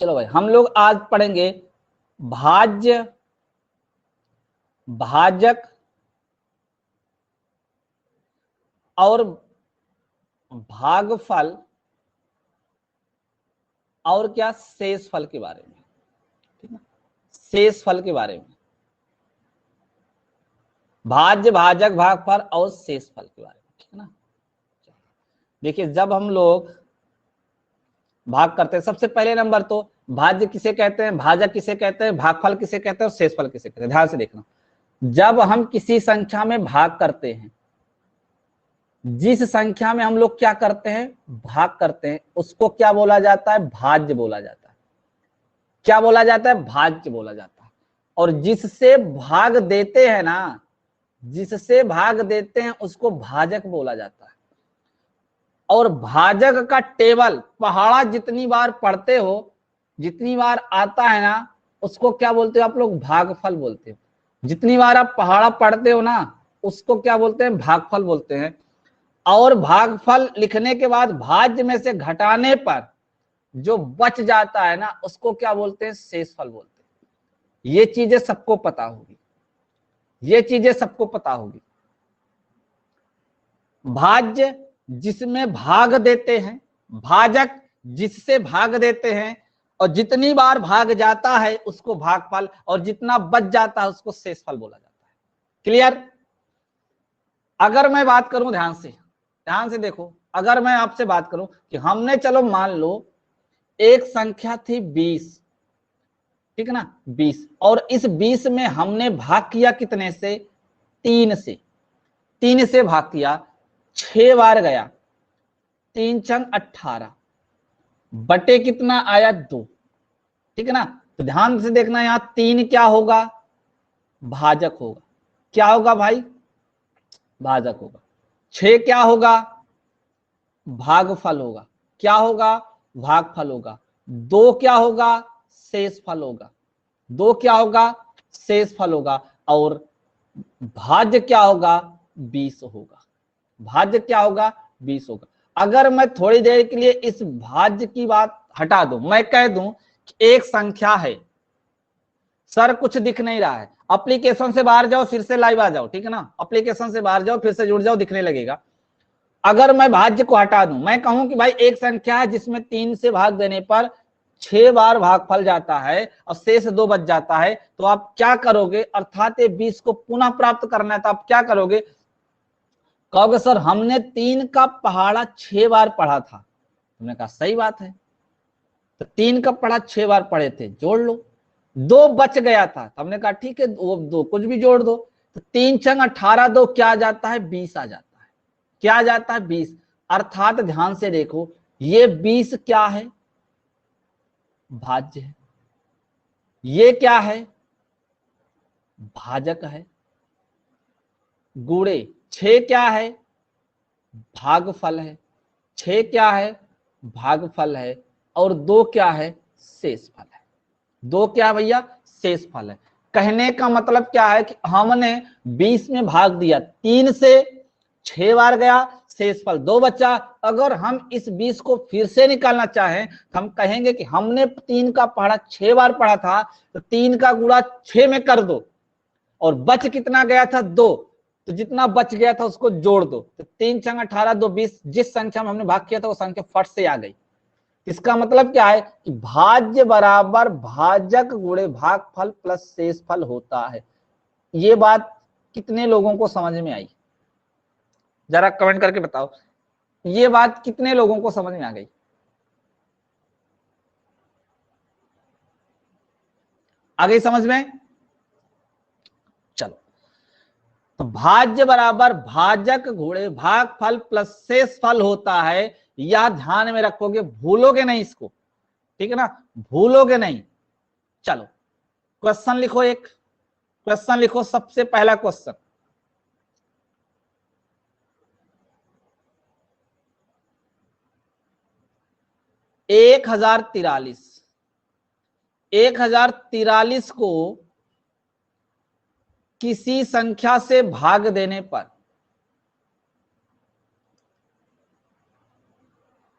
चलो भाई, हम लोग आज पढ़ेंगे भाज्य, भाजक और भागफल और क्या शेषफल के बारे में, ठीक है, शेषफल के बारे में, भाज्य, भाजक, भागफल और शेषफल के बारे में, ठीक है ना। देखिए, जब हम लोग भाग करते हैं, सबसे पहले नंबर तो भाज्य किसे कहते हैं, भाजक किसे कहते हैं, भागफल किसे कहते हैं और शेषफल किसे कहते हैं। ध्यान से देखना, जब हम किसी संख्या में भाग करते हैं, जिस संख्या में हम लोग क्या करते हैं, भाग करते हैं, उसको क्या बोला जाता है, भाज्य बोला जाता है। क्या बोला जाता है, भाज्य बोला जाता है। और जिससे भाग देते हैं ना, जिससे भाग देते हैं उसको भाजक बोला जाता है। और भाजक का टेबल पहाड़ा जितनी बार पढ़ते हो, जितनी बार आता है ना, उसको क्या बोलते हो आप लोग, भागफल बोलते हो। जितनी बार आप पहाड़ा पढ़ते हो ना, उसको क्या बोलते हैं, भागफल बोलते हैं। और भागफल लिखने के बाद भाज्य में से घटाने पर जो बच जाता है ना, उसको क्या बोलते हैं, शेषफल बोलते हैं। ये चीजें सबको पता होगी, ये चीजें सबको पता होगी। भाज्य जिसमें भाग देते हैं, भाजक जिससे भाग देते हैं, और जितनी बार भाग जाता है उसको भागफल, और जितना बच जाता है उसको शेषफल बोला जाता है। क्लियर। अगर मैं बात करूं, ध्यान से देखो, अगर मैं आपसे बात करूं कि हमने, चलो मान लो एक संख्या थी 20, ठीक है ना, 20, और इस 20 में हमने भाग किया कितने से, 3 से। 3 से भाग किया, 6 बार गया, 3 छंग 18, बटे कितना आया, 2, ठीक है ना। तो ध्यान से देखना, यहां 3 क्या होगा, भाजक होगा। क्या होगा भाई, भाजक होगा। 6 क्या होगा, भागफल होगा। क्या होगा, भागफल होगा। 2 क्या होगा, शेषफल होगा। 2 क्या होगा, शेषफल होगा। और भाज्य क्या होगा, 20 होगा। भाज्य क्या होगा, 20 होगा। अगर मैं थोड़ी देर के लिए इस भाज्य की बात हटा दूं, मैं कह दूं कि एक संख्या है, सर कुछ दिख नहीं रहा है, एप्लीकेशन से बाहर जाओ, फिर से लाइव आ जाओ, ठीक है ना, एप्लीकेशन से बाहर जाओ, फिर से जुड़ जाओ, दिखने लगेगा। अगर मैं भाज्य को हटा दूं, मैं कहूं कि भाई एक संख्या है जिसमें 3 से भाग देने पर 6 बार भागफल जाता है और शेष 2 बच जाता है, तो आप क्या करोगे, अर्थात ये 20 को पुनः प्राप्त करना है, तो आप क्या करोगे, कहोगे सर हमने 3 का पहाड़ा 6 बार पढ़ा था। तुमने कहा सही बात है, तो 3 का पढ़ा 6 बार पढ़े थे, जोड़ लो। 2 बच गया था, हमने कहा ठीक है, वो 2 कुछ भी जोड़ दो। तो 3 छंग 18, 2 क्या आ जाता है, 20 आ जाता है। क्या आ जाता है, 20। अर्थात ध्यान से देखो, ये 20 क्या है, भाज्य है। ये क्या है, भाजक है। गुणे 6 क्या है, भागफल है। 6 क्या है, भागफल है। और 2 क्या है, शेषफल है। 2 क्या भैया, शेषफल है। कहने का मतलब क्या है कि हमने 20 में भाग दिया, 3 से 6 बार गया, शेषफल 2 बचा। अगर हम इस 20 को फिर से निकालना चाहें, तो हम कहेंगे कि हमने 3 का पढ़ा 6 बार पढ़ा था, तो 3 का गुणा 6 में कर दो, और बच कितना गया था, 2, तो जितना बच गया था उसको जोड़ दो। तो 3 छंग 18, 2 20, जिस संख्या में हमने भाग किया था वो संख्या फट से आ गई। इसका मतलब क्या है कि भाज्य बराबर भाजक गुणे भागफल प्लस शेषफल होता है। ये बात कितने लोगों को समझ में आई, जरा कमेंट करके बताओ, ये बात कितने लोगों को समझ में आ गई। आ गई समझ में। चलो, तो भाज्य बराबर भाजक गुणे भागफल प्लस शेषफल होता है। यह ध्यान में रखोगे, भूलोगे नहीं इसको, ठीक है ना, भूलोगे नहीं। चलो, क्वेश्चन लिखो, एक क्वेश्चन लिखो, सबसे पहला क्वेश्चन, 1043, 1043 को किसी संख्या से भाग देने पर,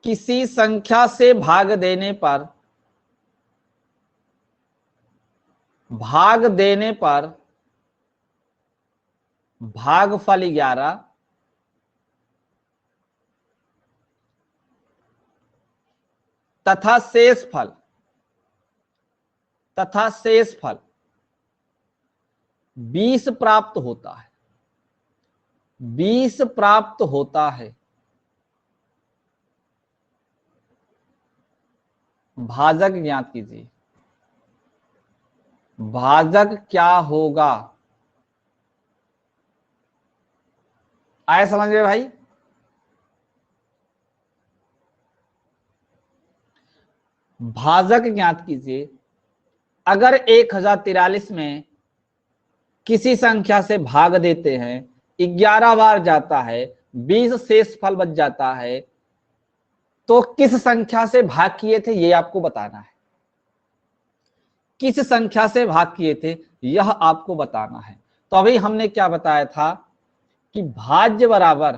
किसी संख्या से भाग देने पर भाग देने पर भागफल 11 तथा शेष फल 20 प्राप्त होता है। 20 प्राप्त होता है। भाजक ज्ञात कीजिए। भाजक क्या होगा? आए समझ में भाई? भाजक ज्ञात कीजिए। अगर 1043 में किसी संख्या से भाग देते हैं, 11 बार जाता है, 20 शेष फल बच जाता है, तो किस संख्या से भाग किए थे ये आपको बताना है। किस संख्या से भाग किए थे यह आपको बताना है। तो अभी हमने क्या बताया था कि भाज्य बराबर,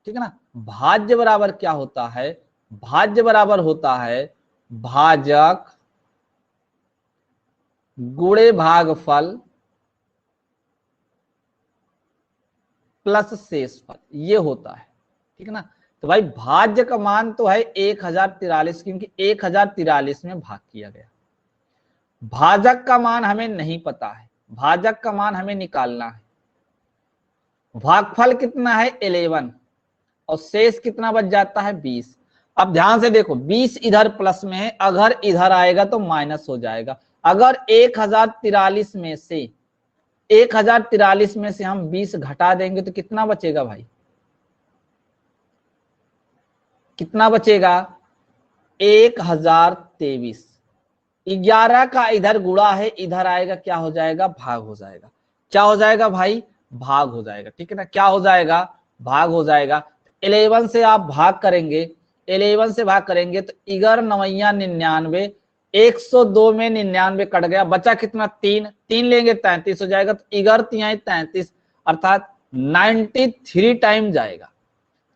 ठीक है ना, भाज्य बराबर क्या होता है? भाज्य बराबर होता है भाजक गुणे भागफल प्लस शेष फल, ये होता है। ठीक है ना। तो भाई भाज्य का मान तो है 1043, क्योंकि 1043 में भाग किया गया। भाजक का मान हमें नहीं पता है, भाजक का मान हमें निकालना है। भागफल कितना है? 11, और शेष कितना बच जाता है? 20। अब ध्यान से देखो, 20 इधर प्लस में है, अगर इधर आएगा तो माइनस हो जाएगा। अगर 1043 में से 1043 में से हम 20 घटा देंगे तो कितना बचेगा भाई? कितना बचेगा? 1023। 11 का इधर गुणा है, इधर आएगा, क्या हो जाएगा? भाग हो जाएगा। क्या हो जाएगा भाई? भाग हो जाएगा। ठीक है ना। क्या हो जाएगा? भाग हो जाएगा। 11 से आप भाग करेंगे, 11 से भाग करेंगे तो 11 नवैया 99, 102 में 99 कट गया, बचा कितना? 3। 3 लेंगे 33 हो जाएगा। तो 11 तिहाई 33, अर्थात 93 टाइम जाएगा।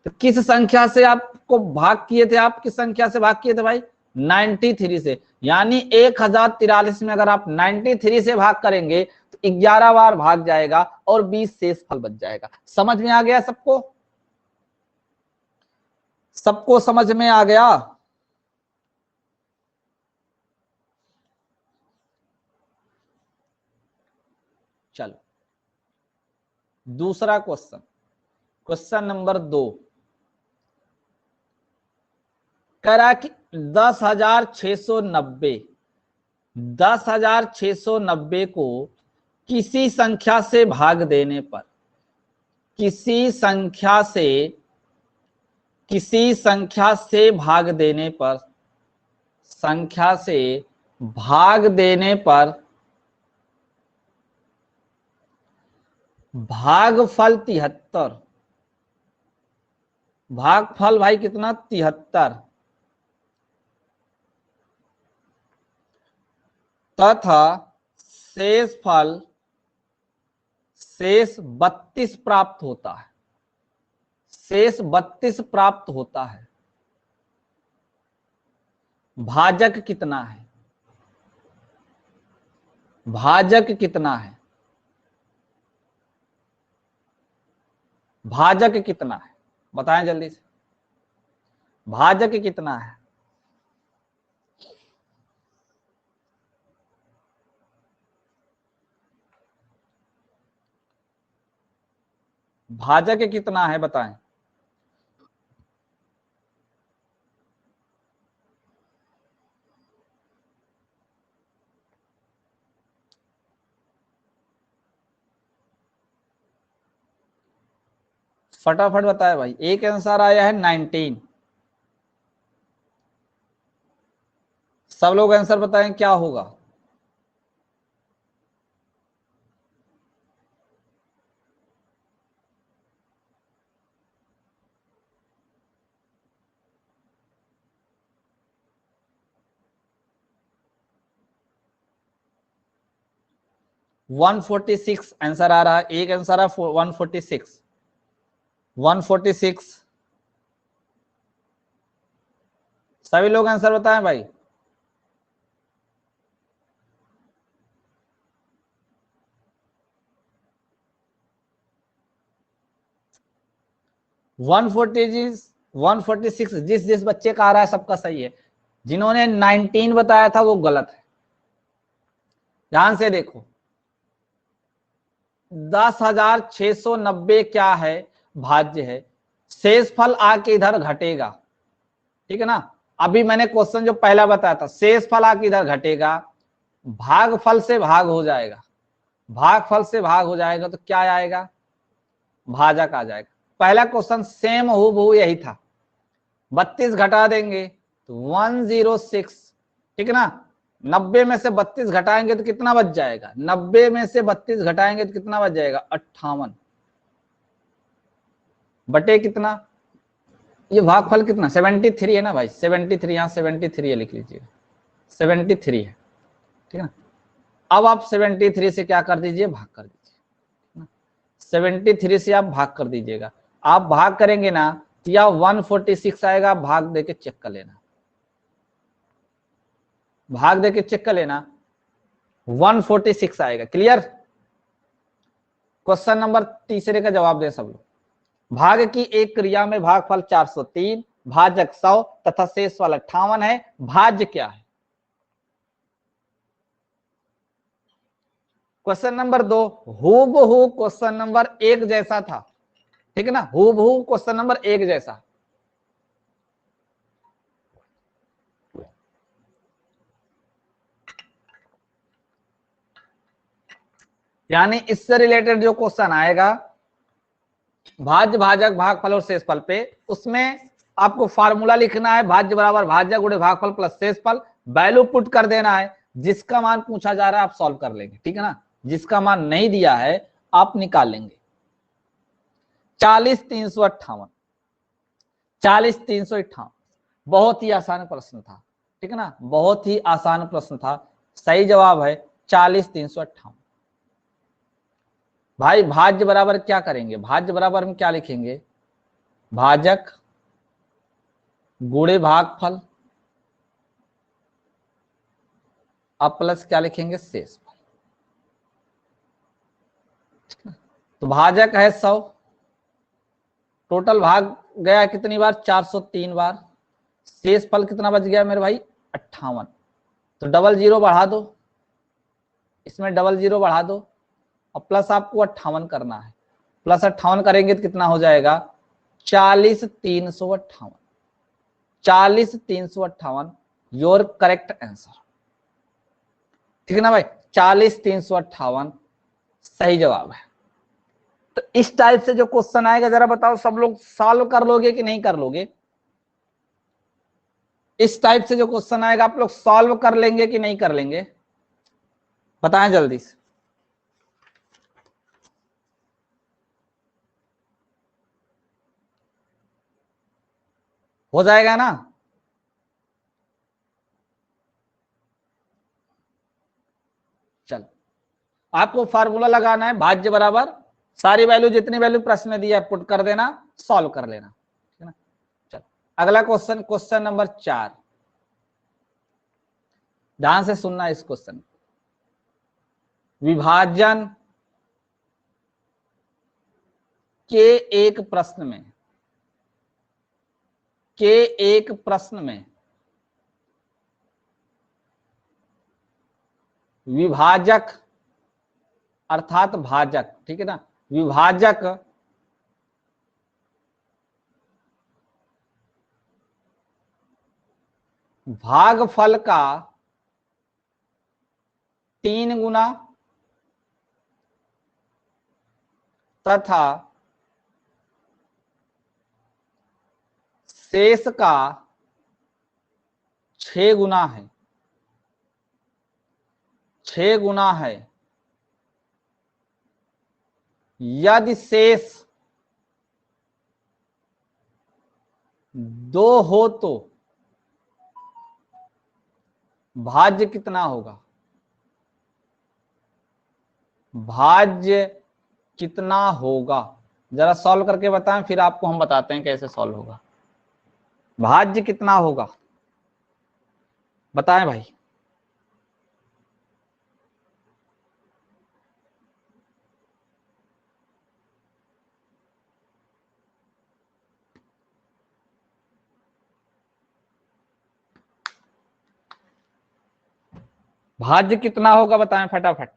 तो किस संख्या से आपको भाग किए थे? आप किस संख्या से भाग किए थे भाई? 93 से। यानी 1043 में अगर आप 93 से भाग करेंगे तो 11 बार भाग जाएगा और 20 शेष फल बच जाएगा। समझ में आ गया सबको? सबको समझ में आ गया? चलो दूसरा क्वेश्चन, क्वेश्चन नंबर 2 करा कि 10,690 10,690 को किसी संख्या से भाग देने पर, किसी संख्या से भाग देने पर, संख्या से भाग देने पर भागफल 73, भागफल भाई कितना? 73, तथा शेष फल शेष 32 प्राप्त होता है। शेष 32 प्राप्त होता है। भाजक कितना है? भाजक कितना है? भाजक कितना है? बताएं जल्दी से, भाजक कितना है? भाजक कितना है बताएं। फटाफट बताए भाई। एक आंसर आया है 19। सब लोग आंसर बताएं क्या होगा। वन 146 आंसर आ रहा है। एक आंसर है 146। 146। सभी लोग आंसर बताएं भाई। 146 जिस जिस बच्चे का आ रहा है सबका सही है। जिन्होंने 19 बताया था वो गलत है। ध्यान से देखो, 10,690 क्या है, भाज्य है। शेषफल आके इधर घटेगा, ठीक है ना। अभी मैंने क्वेश्चन जो पहला बताया था, शेषफल आके इधर घटेगा, भागफल से भाग हो जाएगा, भागफल से भाग हो जाएगा तो क्या आएगा, भाजक आ जाएगा। पहला क्वेश्चन सेम हूबहू यही था। 32 घटा देंगे तो 106, ठीक है ना। 90 में से 32 घटाएंगे तो कितना बच जाएगा, 90 में से 32 घटाएंगे तो कितना बच जाएगा, 58 बटे कितना, ये भागफल कितना 73 है ना भाई, 73, यहाँ 73 है, लिख लीजिए 73 है, ठीक है ना। अब आप 73 से क्या कर दीजिए, भाग कर दीजिए, 73 से आप भाग कर दीजिएगा। आप भाग करेंगे ना तो या 146 आएगा, भाग देके चेक कर लेना, भाग देके चेक कर लेना, 146 आएगा। क्लियर। क्वेश्चन नंबर तीसरे का जवाब दे सब लोग। भाग की एक क्रिया में भागफल 403, भाजक 100 तथा शेषफल 58 है, भाज्य क्या है। क्वेश्चन नंबर 2 हूबहू क्वेश्चन नंबर 1 जैसा था, ठीक है ना, हूबहू क्वेश्चन नंबर 1 जैसा। यानी इससे रिलेटेड जो क्वेश्चन आएगा भाज्य, भाजक, भागफल और शेषफल पे, उसमें आपको फार्मूला लिखना है, भाज्य बराबर भाजक गुणे भागफल प्लस शेषफल, वैल्यू पुट कर देना है, जिसका मान पूछा जा रहा है आप सॉल्व कर लेंगे, ठीक है ना। जिसका मान नहीं दिया है आप निकाल लेंगे। 40,358, 40,358 बहुत ही आसान प्रश्न था, ठीक है ना, बहुत ही आसान प्रश्न था। सही जवाब है 40,358। भाई भाज्य बराबर क्या करेंगे, भाज्य बराबर हम क्या लिखेंगे, भाजक गुणे भागफल अब प्लस क्या लिखेंगे, शेषफल। तो भाजक है 100, टोटल भाग गया कितनी बार, 403 बार। शेषफल कितना बच गया मेरे भाई, 58। तो डबल जीरो बढ़ा दो, इसमें डबल जीरो बढ़ा दो और प्लस आपको 58 करना है। प्लस 58 करेंगे तो कितना हो जाएगा, 40,358, 40,358 योर करेक्ट आंसर, ठीक है ना भाई। 40,358 सही जवाब है। तो इस टाइप से जो क्वेश्चन आएगा जरा बताओ सब लोग सॉल्व कर लोगे कि नहीं कर लोगे। इस टाइप से जो क्वेश्चन आएगा आप लोग सॉल्व कर लेंगे कि नहीं कर लेंगे, बताएं जल्दी से। हो जाएगा ना। चल आपको फार्मूला लगाना है, भाज्य बराबर सारी वैल्यू जितनी वैल्यू प्रश्न में दी है पुट कर देना, सॉल्व कर लेना, ठीक है ना। चल अगला क्वेश्चन, क्वेश्चन नंबर 4, ध्यान से सुनना इस क्वेश्चन। विभाजन के एक प्रश्न में, के एक प्रश्न में विभाजक अर्थात भाजक, ठीक है ना, विभाजक भागफल का 3 गुना तथा शेष का 6 गुना है, 6 गुना है। यदि शेष 2 हो तो भाज्य कितना होगा, भाज्य कितना होगा, जरा सॉल्व करके बताएं फिर आपको हम बताते हैं कैसे सॉल्व होगा। भाज्य कितना होगा बताएं भाई। भाज्य कितना होगा बताएं फटाफट।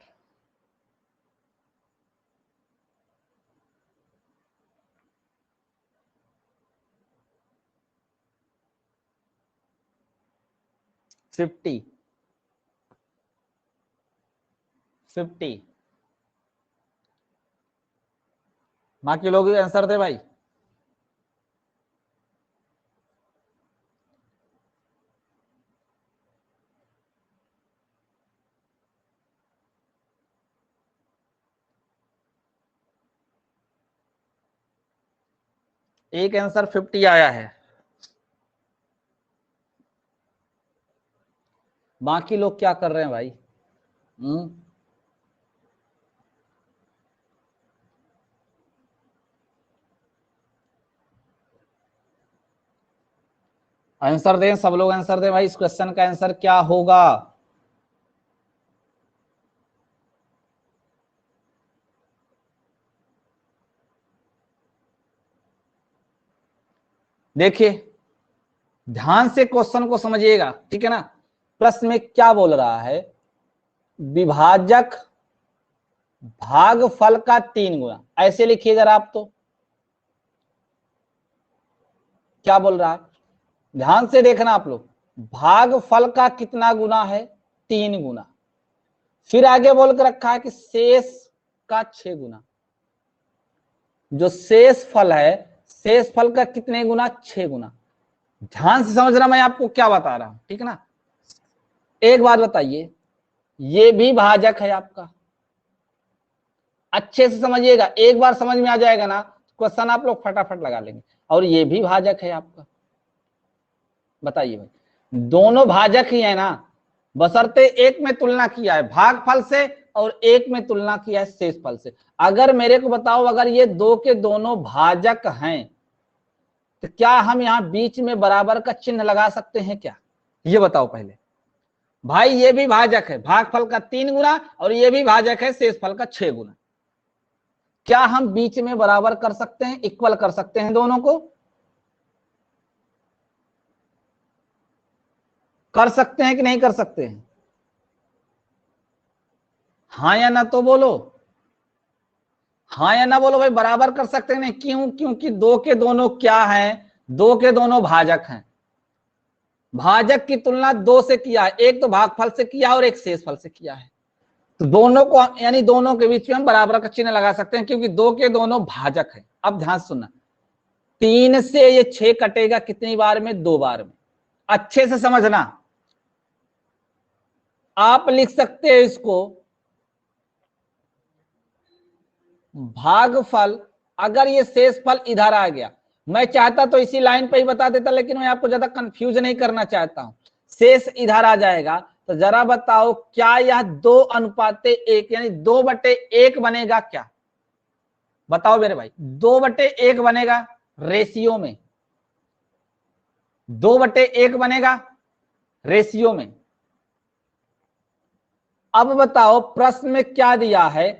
फिफ्टी 50। बाकी लोग आंसर दे भाई। एक आंसर 50 आया है, बाकी लोग क्या कर रहे हैं भाई? आंसर दें सब लोग, आंसर दें भाई, इस क्वेश्चन का आंसर क्या होगा? देखिए ध्यान से क्वेश्चन को समझिएगा, ठीक है ना। प्रश्न में क्या बोल रहा है? विभाजक भागफल का 3 गुना, ऐसे लिखिए जरा आप। तो क्या बोल रहा है, ध्यान से देखना आप लोग। भागफल का कितना गुना है? 3 गुना। फिर आगे बोल के रखा है कि शेष का 6 गुना। जो शेष फल है, शेष फल का कितने गुना? 6 गुना। ध्यान से समझना मैं आपको क्या बता रहा हूं, ठीक है ना। एक बात बताइए, ये भी भाजक है आपका, अच्छे से समझिएगा, एक बार समझ में आ जाएगा ना क्वेश्चन आप लोग फटाफट लगा लेंगे। और ये भी भाजक है आपका, बताइए भाई, दोनों भाजक ही है ना, बशर्ते एक में तुलना किया है भागफल से और एक में तुलना किया है शेषफल से। अगर मेरे को बताओ, अगर ये दो के दोनों भाजक हैं तो क्या हम यहां बीच में बराबर का चिन्ह लगा सकते हैं क्या? ये बताओ पहले। भाई ये भी भाजक है, भागफल का 3 गुना, और ये भी भाजक है शेषफल का 6 गुना। क्या हम बीच में बराबर कर सकते हैं, इक्वल कर सकते हैं दोनों को? कर सकते हैं कि नहीं कर सकते हैं? हाँ या ना तो बोलो, हाँ या ना बोलो भाई, बराबर कर सकते हैं नहीं? क्यों? क्योंकि दो के दोनों क्या हैं? दो के दोनों भाजक हैं। भाजक की तुलना दो से किया है, एक तो भागफल से किया और एक शेषफल से किया है, तो दोनों को यानी दोनों के बीच में हम बराबर का चिन्ह लगा सकते हैं, क्योंकि दो के दोनों भाजक है। अब ध्यान सुनना, 3 से ये 6 कटेगा कितनी बार में? 2 बार में। अच्छे से समझना, आप लिख सकते हैं इसको भागफल, अगर ये शेषफल इधर आ गया, मैं चाहता तो इसी लाइन पे ही बता देता, लेकिन मैं आपको ज्यादा कंफ्यूज नहीं करना चाहता हूं। शेष इधर आ जाएगा, तो जरा बताओ क्या यह 2:1 यानी 2/1 बनेगा क्या? बताओ मेरे भाई, 2/1 बनेगा रेशियो में, 2/1 बनेगा रेशियो में। अब बताओ प्रश्न में क्या दिया है?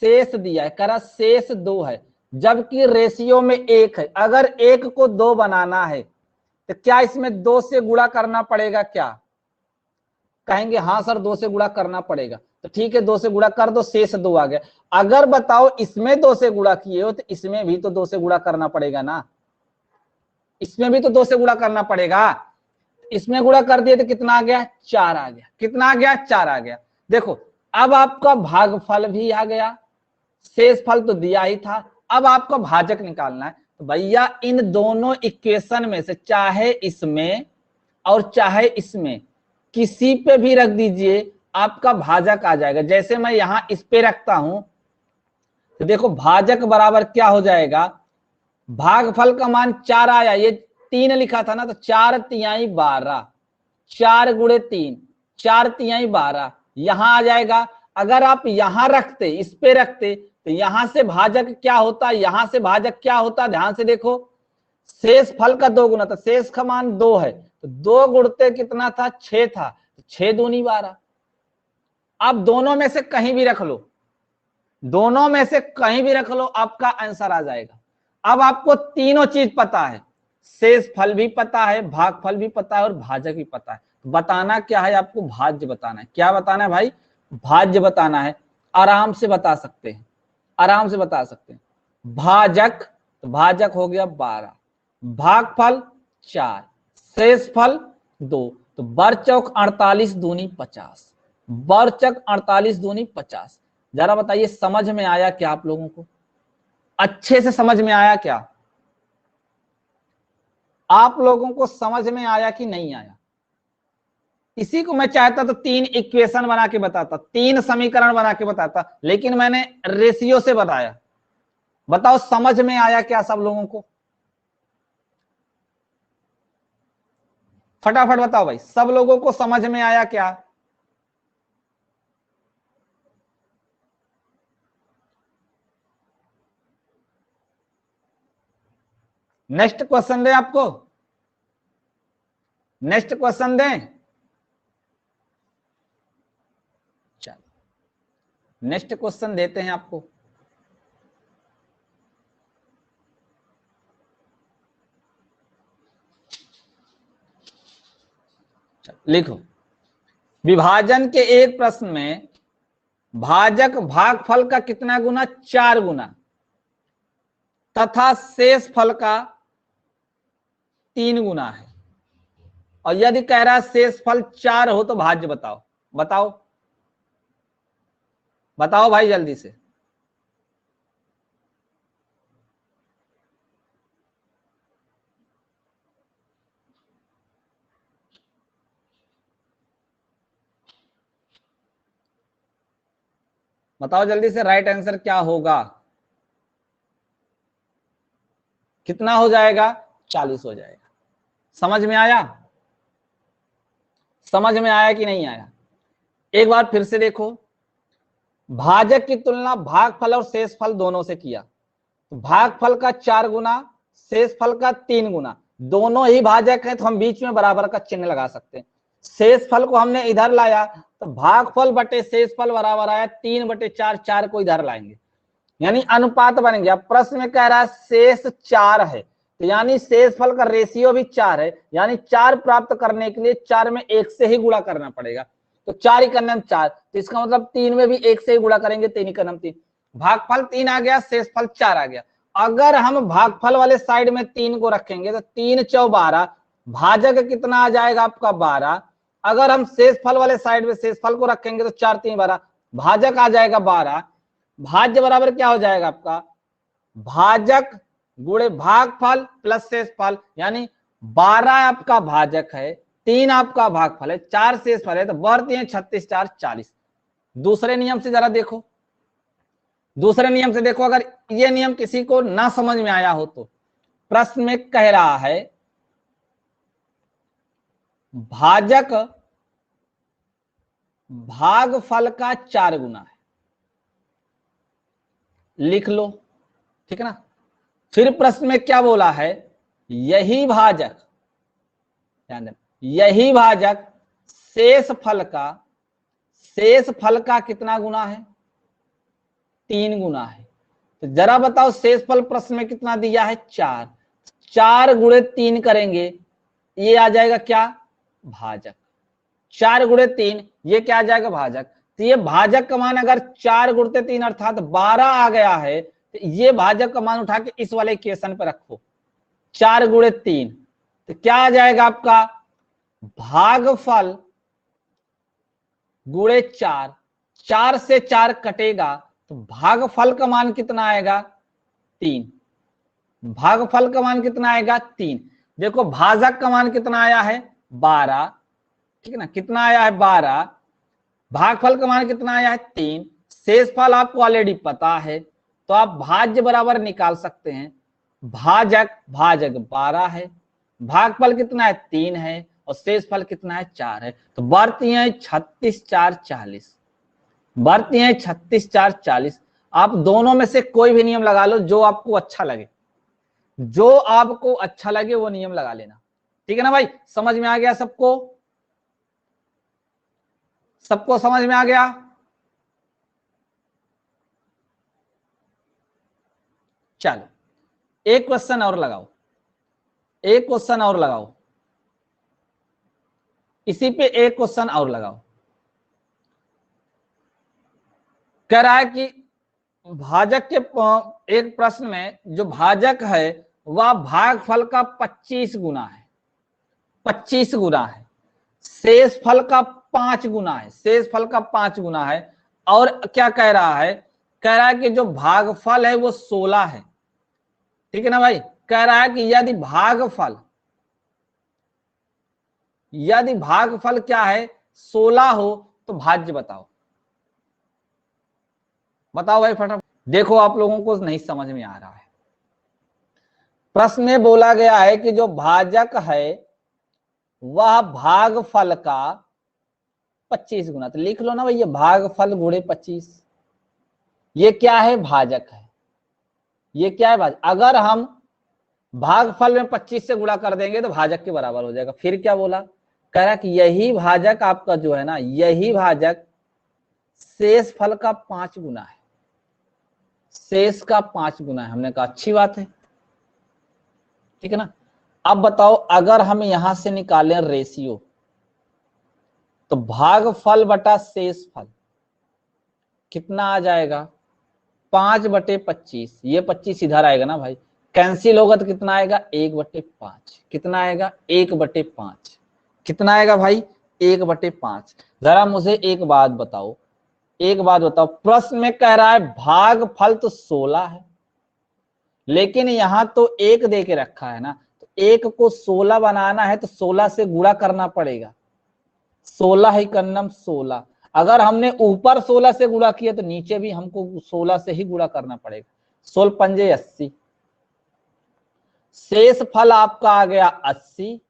शेष दिया है, कह रहा शेष 2 है, जबकि रेशियो में 1 है। अगर 1 को 2 बनाना है तो क्या इसमें 2 से गुणा करना पड़ेगा क्या? कहेंगे हाँ सर 2 से गुणा करना पड़ेगा, तो ठीक है 2 से गुणा कर दो, शेष 2 आ गया। अगर बताओ इसमें 2 से गुणा किए हो तो इसमें भी तो 2 से गुणा करना पड़ेगा ना, इसमें भी तो 2 से गुणा करना पड़ेगा। इसमें गुणा कर दिए तो कितना आ गया? 4 आ गया। कितना आ गया? 4 आ गया। देखो अब आपका भागफल भी आ गया, शेष फल तो दिया ही था, अब आपको भाजक निकालना है। तो भैया इन दोनों इक्वेशन में से चाहे इसमें और चाहे इसमें किसी पे भी रख दीजिए, आपका भाजक आ जाएगा। जैसे मैं यहां इस पे रखता हूं तो देखो भाजक बराबर क्या हो जाएगा? भागफल का मान 4 आया, ये 3 लिखा था ना, तो 4×3 12, 4 गुणे 3, 4×3 12 यहां आ जाएगा। अगर आप यहां रखते, इस पे रखते, तो यहां से भाजक क्या होता, यहां से भाजक क्या होता? ध्यान से देखो, शेष फल का 2 गुना था, शेष का मान 2 है, तो 2 गुणते कितना था? 6 था, तो 6 दूनी 12। अब दोनों में से कहीं भी रख लो, दोनों में से कहीं भी रख लो, आपका आंसर आ जाएगा। अब आपको तीनों चीज पता है, शेष फल भी पता है, भागफल भी पता है और भाजक भी पता है। बताना क्या है आपको? भाज्य बताना है। क्या बताना है भाई? भाज्य बताना है। आराम से बता सकते हैं, आराम से बता सकते हैं। भाजक, तो भाजक हो गया 12, भागफल 4, शेष फल 2, तो बर चौक 48 दूनी 50, बर चौक 48 दूनी 50। जरा बताइए समझ में आया क्या आप लोगों को? अच्छे से समझ में आया क्या? आप लोगों को समझ में आया कि नहीं आया? इसी को मैं चाहता तो 3 इक्वेशन बना के बताता, 3 समीकरण बना के बताता, लेकिन मैंने रेशियो से बताया। बताओ समझ में आया क्या सब लोगों को? फटाफट बताओ भाई, सब लोगों को समझ में आया क्या? नेक्स्ट क्वेश्चन दें आपको? नेक्स्ट क्वेश्चन दें? चलो नेक्स्ट क्वेश्चन देते हैं आपको। लिखो, विभाजन के एक प्रश्न में भाजक भागफल का कितना गुना? 4 गुना, तथा शेष फल का 3 गुना है। और यदि कह रहा है शेष फल 4 हो तो भाज्य बताओ। बताओ बताओ भाई जल्दी से। बताओ जल्दी से, राइट आंसर क्या होगा? कितना हो जाएगा? 40 हो जाएगा। समझ में आया? समझ में आया कि नहीं आया? एक बार फिर से देखो, भाजक की तुलना भागफल और शेषफल दोनों से किया, तो भागफल का 4 गुना, शेषफल का 3 गुना। दोनों ही भाजक हैं तो हम बीच में बराबर का चिन्ह लगा सकते हैं। शेषफल को हमने इधर लाया तो भागफल बटे शेषफल बराबर आया 3/4, 4 को इधर लाएंगे, यानी अनुपात बन गया। प्रश्न में कह रहा है शेष 4 है, तो यानी शेषफल का रेशियो भी 4 है, यानी 4 प्राप्त करने के लिए 4 में 1 से ही गुणा करना पड़ेगा। तो 4 का नाम 4, तो इसका मतलब 3 में भी 1 से ही गुणा करेंगे, 3 का नाम 3। भागफल 3 आ गया, शेषफल 4 आ गया। अगर हम भागफल वाले साइड में 3 को रखेंगे तो 3 चौ 12, भाजक कितना आ जाएगा आपका? 12। अगर हम शेषफल वाले साइड में शेषफल को रखेंगे तो 4 3 12, भाजक आ जाएगा 12। भाज्य बराबर क्या हो जाएगा आपका? भाजक गुणे भागफल प्लस शेषफल, यानी 12 आपका भाजक है, 3 आपका भागफल है, 4 शेषफल है, तो बढ़ती है 36 4 40। दूसरे नियम से जरा देखो, दूसरे नियम से देखो। अगर ये नियम किसी को ना समझ में आया हो तो प्रश्न में कह रहा है भाजक भागफल का 4 गुना है, लिख लो, ठीक है ना। फिर प्रश्न में क्या बोला है? यही भाजक, ध्यान देना, यही भाजक शेष फल का कितना गुना है? 3 गुना है। तो जरा बताओ शेष फल प्रश्न में कितना दिया है? 4। 4 गुणे 3 करेंगे, ये आ जाएगा क्या? भाजक। 4 गुणे 3, ये क्या आ जाएगा? भाजक। तो ये भाजक का मान अगर 4 गुणते 3 अर्थात 12 आ गया है, तो ये भाजक का मान उठा के इस वाले इक्वेशन पे रखो, 4 गुणे 3, तो क्या आ जाएगा आपका? भागफल गुणे 4, 4 से 4 कटेगा तो भागफल का मान कितना आएगा? 3। भागफल का मान कितना आएगा? 3। देखो भाजक का मान कितना आया है? 12, ठीक है ना, कितना आया है? 12। भागफल का मान कितना आया है? 3। शेषफल आपको ऑलरेडी पता है, तो आप भाज्य बराबर निकाल सकते हैं। भाजक भाजक 12 है, भागफल कितना है? 3 है, और शेषफल कितना है? 4 है। तो बढ़ती है 36 4 40, बढ़ती है 36 4 40। आप दोनों में से कोई भी नियम लगा लो जो आपको अच्छा लगे, जो आपको अच्छा लगे वो नियम लगा लेना, ठीक है ना भाई। समझ में आ गया सबको? सबको समझ में आ गया? चलो एक क्वेश्चन और लगाओ। एक क्वेश्चन और लगाओ, इसी पे एक क्वेश्चन और लगाओ। कह रहा है कि भाजक के एक प्रश्न में जो भाजक है वह भागफल का 25 गुना है, 25 गुना है, शेष फल का 5 गुना है, शेष फल का 5 गुना है। और क्या कह रहा है, कह रहा है कि जो भागफल है वो 16 है, ठीक है ना भाई। कह रहा है कि यदि भागफल क्या है 16 हो तो भाज्य बताओ। बताओ भाई फटाफट। देखो आप लोगों को नहीं समझ में आ रहा है, प्रश्न में बोला गया है कि जो भाजक है वह भागफल का 25 गुना, तो लिख लो ना भैया भागफल गुणे 25। ये क्या है, भाजक है। ये क्या है, भाजक। अगर हम भागफल में 25 से गुणा कर देंगे तो भाजक के बराबर हो जाएगा। फिर क्या बोला, कह रहा कि यही भाजक आपका जो है ना, यही भाजक शेष फल का 5 गुना है, शेष का 5 गुना है। हमने कहा अच्छी बात है, ठीक है ना। अब बताओ अगर हम यहां से निकालें रेशियो, तो भागफल बटा शेष फल कितना आ जाएगा, 5/25। ये 25 इधर आएगा ना भाई, कैंसिल होगा तो कितना आएगा, 1/5। कितना आएगा, 1/5। कितना आएगा भाई, 1/5। जरा मुझे एक बात बताओ, प्रश्न में कह रहा है भागफल तो 16 है, लेकिन यहां तो 1 दे के रखा है ना, तो 1 को 16 बनाना है तो 16 से गुणा करना पड़ेगा। 16 ही कन्नम 16। अगर हमने ऊपर 16 से गुणा किया तो नीचे भी हमको 16 से ही गुणा करना पड़ेगा। 16 पंजे 80, शेष फल आपका आ गया 80,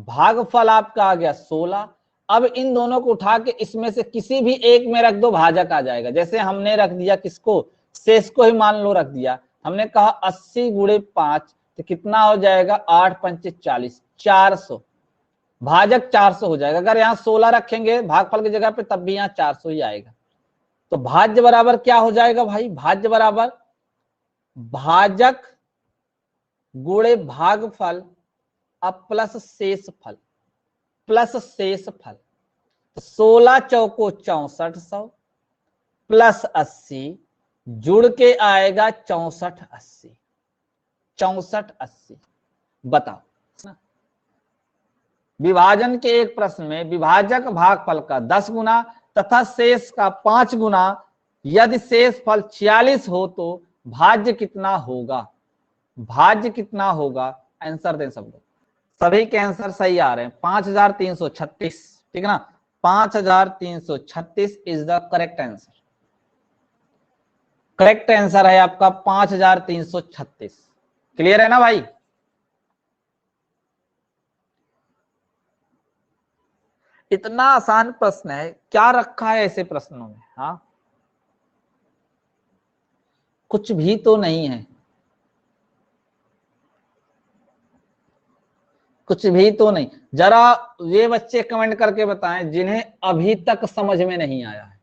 भागफल आपका आ गया 16। अब इन दोनों को उठा के इसमें से किसी भी एक में रख दो, भाजक आ जाएगा। जैसे हमने रख दिया किसको, शेष को ही मान लो रख दिया। हमने कहा 80 गुणे 5 तो कितना हो जाएगा, 8 पंचे 40, 400। भाजक 400 हो जाएगा। अगर यहाँ 16 रखेंगे भागफल की जगह पे तब भी यहाँ 400 ही आएगा। तो भाज्य बराबर क्या हो जाएगा भाई, भाज्य बराबर भाजक गुणे भागफल अब प्लस शेष फल, प्लस शेष फल। तो 16 चौको 6400 प्लस 80 जुड़ के आएगा 6480, 6480। बताओ, विभाजन के एक प्रश्न में विभाजक भागफल का 10 गुना तथा शेष का 5 गुना, यदि शेष फल 46 हो तो भाज्य कितना होगा, भाज्य कितना होगा। आंसर दें सब लोग, सभी के आंसर सही आ रहे हैं। 5336, ठीक है ना, 5336 is the correct answer. Correct answer है आपका 5336। क्लियर है ना भाई। इतना आसान प्रश्न है, क्या रखा है ऐसे प्रश्नों में, हाँ कुछ भी तो नहीं है, कुछ भी तो नहीं। जरा ये बच्चे कमेंट करके बताएं जिन्हें अभी तक समझ में नहीं आया है,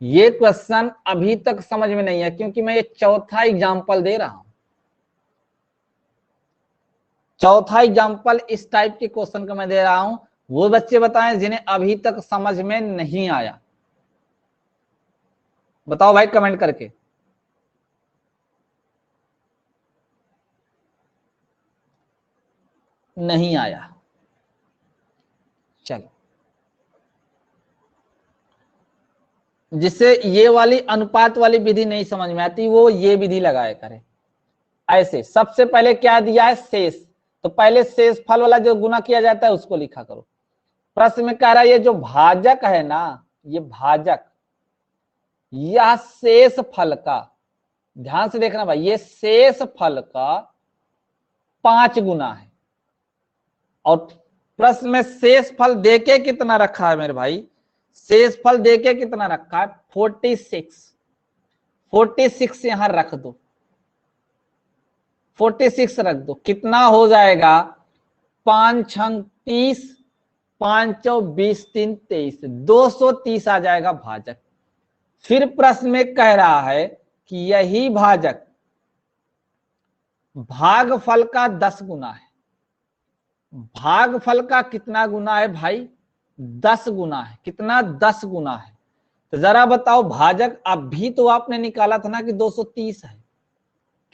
ये क्वेश्चन अभी तक समझ में नहीं है, क्योंकि मैं ये चौथा एग्जाम्पल दे रहा हूं। चौथा एग्जाम्पल इस टाइप के क्वेश्चन का मैं दे रहा हूं। वो बच्चे बताएं जिन्हें अभी तक समझ में नहीं आया। बताओ भाई कमेंट करके। नहीं आया, चलो। जिससे ये वाली अनुपात वाली विधि नहीं समझ में आती वो ये विधि लगाया करे। ऐसे सबसे पहले क्या दिया है, शेष, तो पहले शेष फल वाला जो गुना किया जाता है उसको लिखा करो। प्रश्न में कह रहा है ये जो भाजक है ना, ये भाजक, यह शेष फल का, ध्यान से देखना भाई, ये शेष फल का 5 गुना है। और प्रश्न में शेष फल देके कितना रखा है मेरे भाई, शेष फल देके कितना रखा है, 46। 46 यहां रख दो, 46 रख दो। कितना हो जाएगा, 5 छंग 30, 5 चौ 20, 3 23, 230 आ जाएगा भाजक। फिर प्रश्न में कह रहा है कि यही भाजक भागफल का 10 गुना है। भागफल का कितना गुना है भाई? 10 गुना है। कितना? 10 गुना है। तो जरा बताओ भाजक, अभी तो आपने निकाला था ना कि 230 है।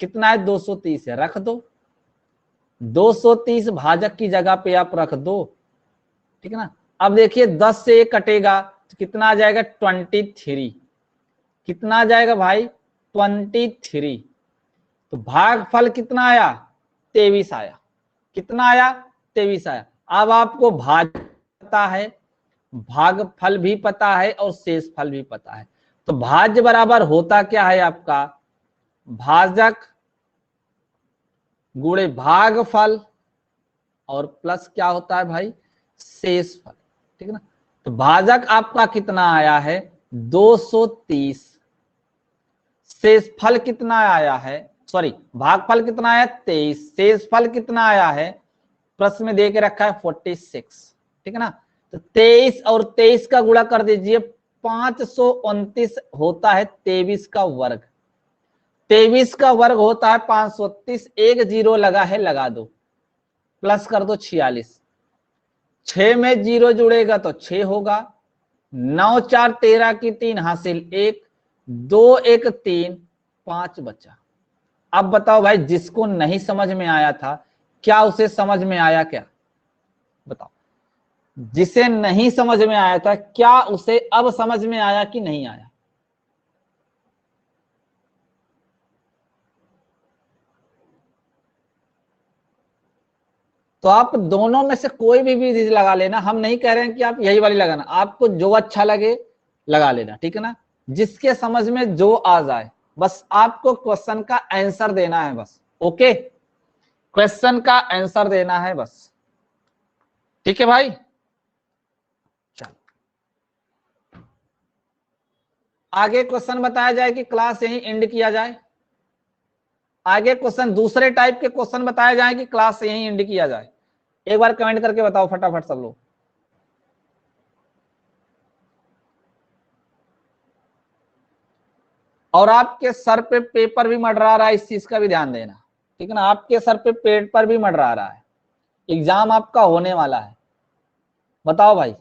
कितना है? 230 है। रख दो 230 भाजक की जगह पे आप रख दो, ठीक है ना। अब देखिए 10 से 1 कटेगा तो कितना आ जाएगा? 23। कितना आ जाएगा भाई? 23। तो भागफल कितना आया? 23 आया। कितना आया? 23 आया। अब आपको भाजक पता है, भागफल भी पता है और शेषफल भी पता है। तो भाज्य बराबर होता क्या है आपका? भाजक गुणे भागफल और प्लस क्या होता है भाई? शेषफल, ठीक है ना। तो भाजक आपका कितना आया है? 230। शेषफल कितना आया है? सॉरी, भागफल कितना आया? 23। शेषफल कितना आया है? प्रश्न में दे के रखा है 46, ठीक है ना। तो 23 और 23 का गुणा कर दीजिए, 529 होता है 23 का वर्ग। 23 का वर्ग होता है 530। एक जीरो लगा है, लगा दो, प्लस कर दो 46। 6 में जीरो जुड़ेगा तो 6 होगा। 9 4 13 की 3 हासिल 1, 2 1 3, 5 बचा। अब बताओ भाई, जिसको नहीं समझ में आया था, क्या उसे समझ में आया? क्या बताओ, जिसे नहीं समझ में आया था क्या उसे अब समझ में आया कि नहीं आया? तो आप दोनों में से कोई भी विधि लगा लेना। हम नहीं कह रहे हैं कि आप यही वाली लगाना, आपको जो अच्छा लगे लगा लेना, ठीक है ना। जिसके समझ में जो आ जाए, बस आपको क्वेश्चन का आंसर देना है बस। ओके, क्वेश्चन का आंसर देना है बस, ठीक है भाई। चल आगे क्वेश्चन बताया जाए कि क्लास यहीं एंड किया जाए? आगे क्वेश्चन दूसरे टाइप के क्वेश्चन बताए जाए कि क्लास यहीं एंड किया जाए? एक बार कमेंट करके बताओ फटाफट सब लोग। और आपके सर पे पेपर भी मंडरा रहा है, इस चीज का भी ध्यान देना, ठीक है ना। आपके सर पे पेपर भी मंडरा रहा है, एग्जाम आपका होने वाला है। बताओ भाई।